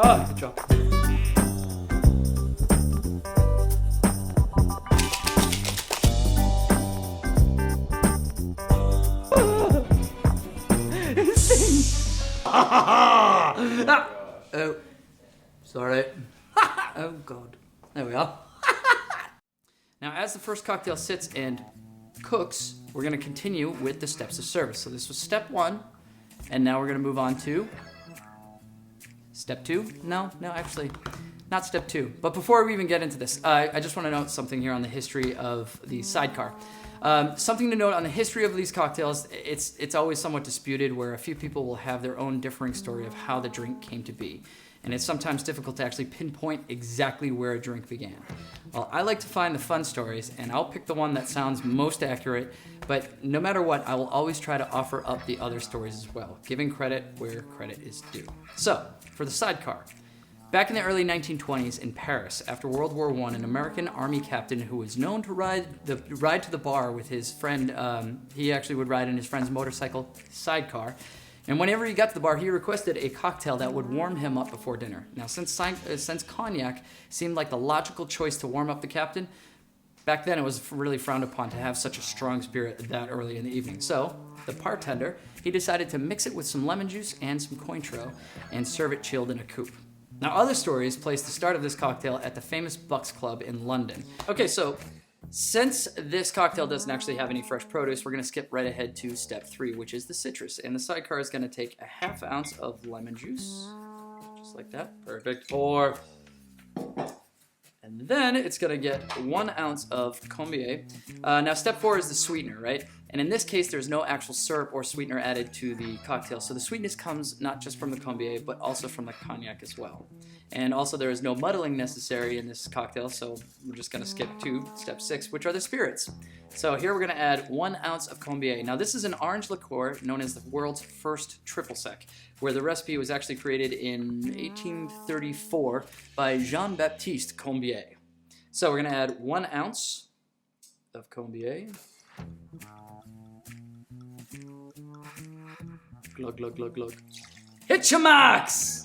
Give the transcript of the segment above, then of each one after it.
Ah, good job. Oh, sorry. Oh God. There we are. Now, as the first cocktail sits and cooks, we're going to continue with the steps of service. So this was step 1, and now we're going to move on to step 2. No, actually, not step 2. But before we even get into this, I just want to note something here on the history of the Sidecar. Something to note on the history of these cocktails, it's always somewhat disputed, where a few people will have their own differing story of how the drink came to be. And it's sometimes difficult to actually pinpoint exactly where a drink began. Well, I like to find the fun stories, and I'll pick the one that sounds most accurate, but no matter what, I will always try to offer up the other stories as well, giving credit where credit is due. So, for the Sidecar. Back in the early 1920s in Paris, after World War I, an American army captain who was known to ride to the bar with his friend, he actually would ride in his friend's motorcycle Sidecar, and whenever he got to the bar, he requested a cocktail that would warm him up before dinner. Now, since cognac seemed like the logical choice to warm up the captain, back then it was really frowned upon to have such a strong spirit that early in the evening. So, the bartender, he decided to mix it with some lemon juice and some Cointreau and serve it chilled in a coupe. Now, other stories place the start of this cocktail at the famous Bucks Club in London. Okay, so since this cocktail doesn't actually have any fresh produce, we're going to skip right ahead to step 3, which is the citrus. And the Sidecar is going to take a ½ ounce of lemon juice, just like that. Perfect. 4. And then it's going to get 1 ounce of Combier. Now, step 4 is the sweetener, right? And in this case, there's no actual syrup or sweetener added to the cocktail. So the sweetness comes not just from the Combier, but also from the cognac as well. And also, there is no muddling necessary in this cocktail, so we're just going to skip to step 6, which are the spirits. So here we're going to add 1 ounce of Combier. Now, this is an orange liqueur known as the world's first triple sec, where the recipe was actually created in 1834 by Jean-Baptiste Combier. So we're going to add 1 ounce of Combier. Glug, glug, glug, glug. Hit your marks!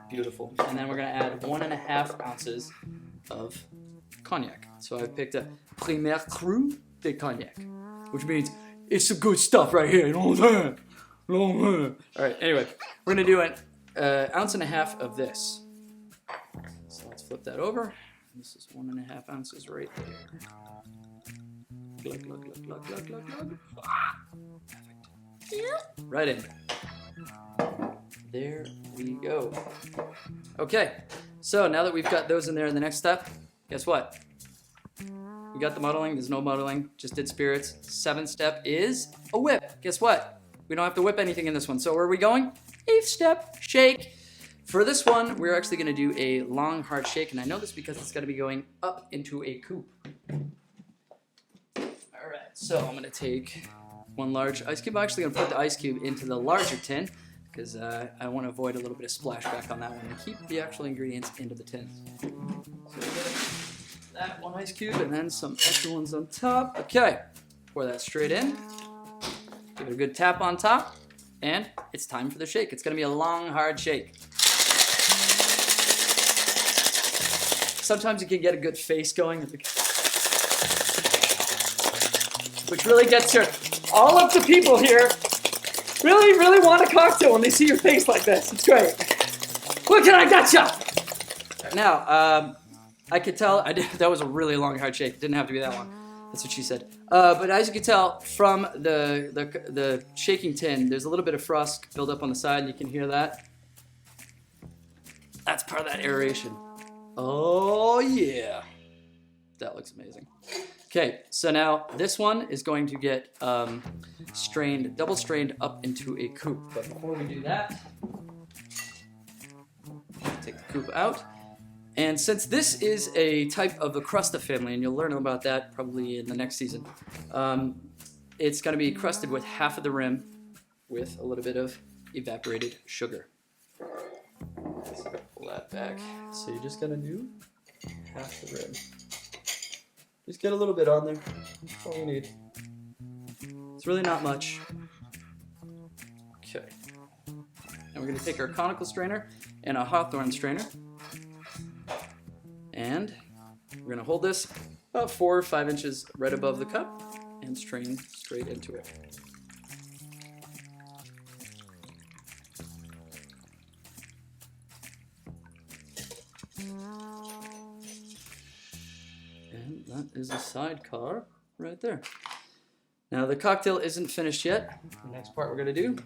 Beautiful. And then we're going to add 1½ ounces of cognac. So I picked a Premier Cru de Cognac, which means it's some good stuff right here. You know what I'm saying? All right, anyway, we're going to do an 1½ ounce of this. So let's flip that over. This is 1½ ounces right there. Glug, glug, glug, glug, glug, glug, glug. Perfect. Right in. There we go. Okay, so now that we've got those in there in the next step, guess what? We got the muddling, there's no muddling, just did spirits. 7th step is a whip. Guess what? We don't have to whip anything in this one. So where are we going? 8th step, shake. For this one, we're actually gonna do a long, hard shake, and I know this because it's gonna be going up into a coupe. All right, so I'm gonna take 1 large ice cube. I'm actually gonna put the ice cube into the larger tin, because I want to avoid a little bit of splashback on that one and keep the actual ingredients into the tin. So we get that 1 ice cube and then some extra ones on top. Okay, pour that straight in. Give it a good tap on top, and it's time for the shake. It's going to be a long, hard shake. Sometimes you can get a good face going, which really gets your all of the people here. Really want a cocktail when they see your face like this. It's great. Look at I gotcha! Now, I could tell that was a really long, hard shake. It didn't have to be that one. That's what she said. But as you can tell from the shaking tin, there's a little bit of frost built up on the side. You can hear that. That's part of that aeration. Oh yeah, that looks amazing. Okay, so now this one is going to get double strained up into a coupe. But before we do that, take the coupe out. And since this is a type of the Crusta family, and you'll learn about that probably in the next season, it's going to be crusted with half of the rim with a little bit of evaporated sugar. So pull that back. So you're just going to do half the rim. Just get a little bit on there. That's all you need. It's really not much. Okay. And we're going to take our conical strainer and a hawthorn strainer. And we're going to hold this about 4 or 5 inches right above the cup and strain straight into it. And that is a sidecar right there. Now the cocktail isn't finished yet. The next part we're going to do,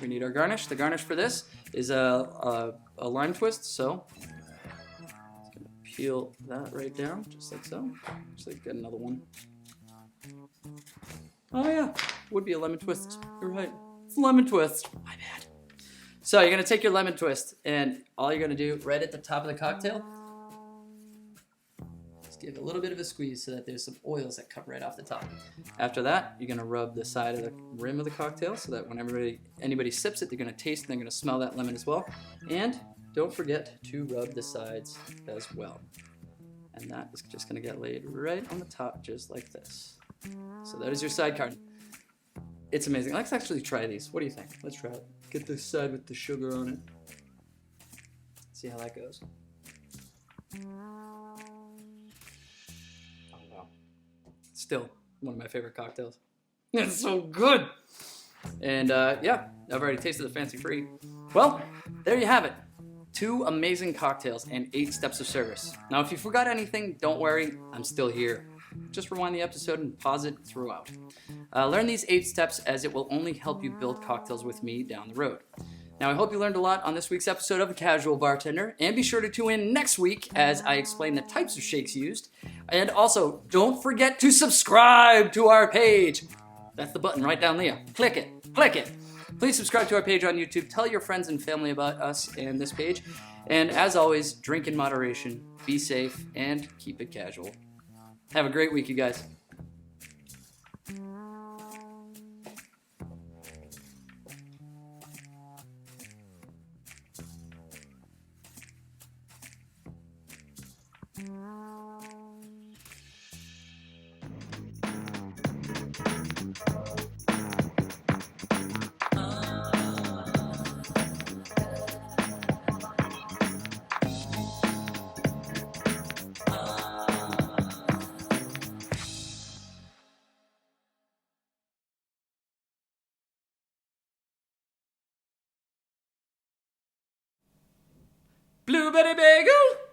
we need our garnish. The garnish for this is a lime twist, so just going to peel that right down, just like so. Just like get another one. Oh yeah, would be a lemon twist. You're right. It's a lemon twist. My bad. So you're going to take your lemon twist, and all you're going to do right at the top of the cocktail, just give it a little bit of a squeeze so that there's some oils that come right off the top. After that, you're going to rub the side of the rim of the cocktail so that when anybody sips it, they're going to taste and they're going to smell that lemon as well. And don't forget to rub the sides as well. And that is just going to get laid right on the top just like this. So that is your sidecar. It's amazing. Let's actually try these. What do you think? Let's try it. Get this side with the sugar on it. See how that goes. Oh wow. Still one of my favorite cocktails. It's so good. And yeah, I've already tasted the fancy free. Well, there you have it. 2 amazing cocktails and 8 steps of service. Now, if you forgot anything, don't worry. I'm still here. Just rewind the episode and pause it throughout. Learn these 8 steps as it will only help you build cocktails with me down the road. Now, I hope you learned a lot on this week's episode of Kazual Bartender, and be sure to tune in next week as I explain the types of shakes used. And also, don't forget to subscribe to our page. That's the button right down there. Click it. Click it. Please subscribe to our page on YouTube. Tell your friends and family about us and this page. And as always, drink in moderation, be safe, and keep it casual. Have a great week, you guys. Blueberry bagel!